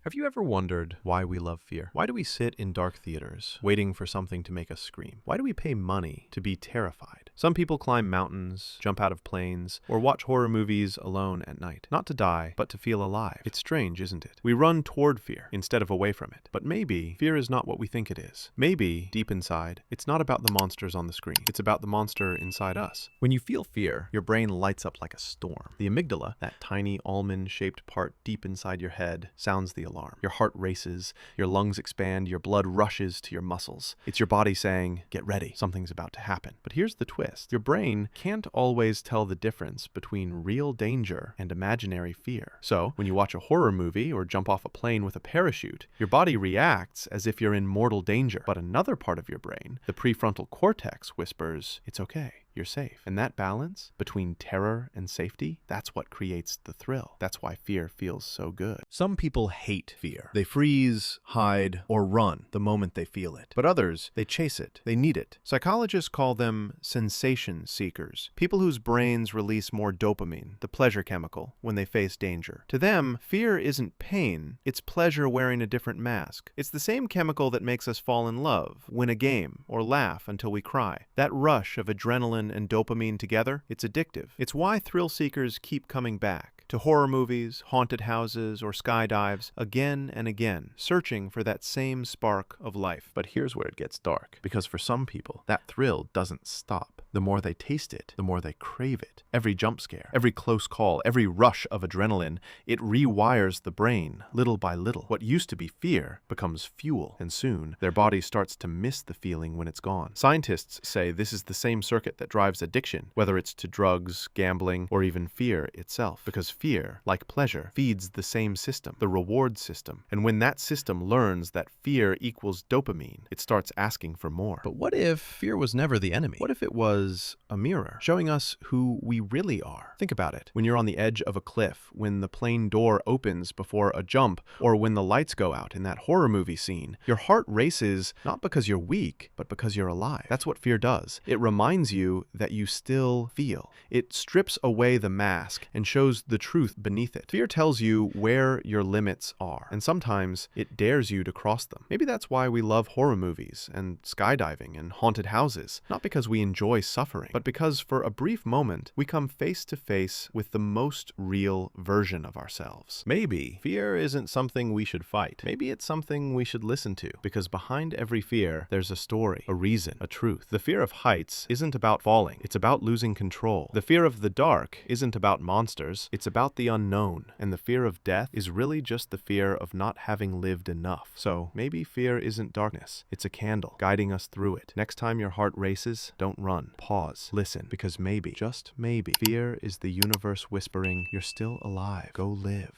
Have you ever wondered why we love fear? Why do we sit in dark theaters, waiting for something to make us scream? Why do we pay money to be terrified? Some people climb mountains, jump out of planes, or watch horror movies alone at night. Not to die, but to feel alive. It's strange, isn't it? We run toward fear instead of away from it. But maybe fear is not what we think it is. Maybe, deep inside, it's not about the monsters on the screen. It's about the monster inside us. When you feel fear, your brain lights up like a storm. The amygdala, that tiny almond-shaped part deep inside your head, sounds the alarm. Your heart races, your lungs expand, your blood rushes to your muscles. It's your body saying, get ready, something's about to happen. But here's the twist. Your brain can't always tell the difference between real danger and imaginary fear. So, when you watch a horror movie or jump off a plane with a parachute, your body reacts as if you're in mortal danger. But another part of your brain, the prefrontal cortex, whispers, it's okay. You're safe. And that balance between terror and safety, that's what creates the thrill. That's why fear feels so good. Some people hate fear. They freeze, hide, or run the moment they feel it. But others, they chase it. They need it. Psychologists call them sensation seekers. People whose brains release more dopamine, the pleasure chemical, when they face danger. To them, fear isn't pain. It's pleasure wearing a different mask. It's the same chemical that makes us fall in love, win a game, or laugh until we cry. That rush of adrenaline and dopamine together, it's addictive. It's why thrill seekers keep coming back to horror movies, haunted houses, or skydives again and again, searching for that same spark of life. But here's where it gets dark, because for some people, that thrill doesn't stop. The more they taste it, the more they crave it. Every jump scare, every close call, every rush of adrenaline, it rewires the brain little by little. What used to be fear becomes fuel, and soon their body starts to miss the feeling when it's gone. Scientists say this is the same circuit that drives addiction, whether it's to drugs, gambling, or even fear itself. Because fear, like pleasure, feeds the same system, the reward system. And when that system learns that fear equals dopamine, it starts asking for more. But what if fear was never the enemy? What if it was a mirror, showing us who we really are? Think about it. When you're on the edge of a cliff, when the plane door opens before a jump, or when the lights go out in that horror movie scene, your heart races not because you're weak, but because you're alive. That's what fear does. It reminds you that you still feel. It strips away the mask and shows the truth beneath it. Fear tells you where your limits are, and sometimes it dares you to cross them. Maybe that's why we love horror movies and skydiving and haunted houses. Not because we enjoy suffering, but because for a brief moment, we come face to face with the most real version of ourselves. Maybe fear isn't something we should fight. Maybe it's something we should listen to, because behind every fear, there's a story, a reason, a truth. The fear of heights isn't about falling. It's about losing control. The fear of the dark isn't about monsters. It's about the unknown. And the fear of death is really just the fear of not having lived enough. So maybe fear isn't darkness. It's a candle guiding us through it. Next time your heart races, don't run. Pause. Listen. Because maybe, just maybe, fear is the universe whispering, you're still alive. Go live.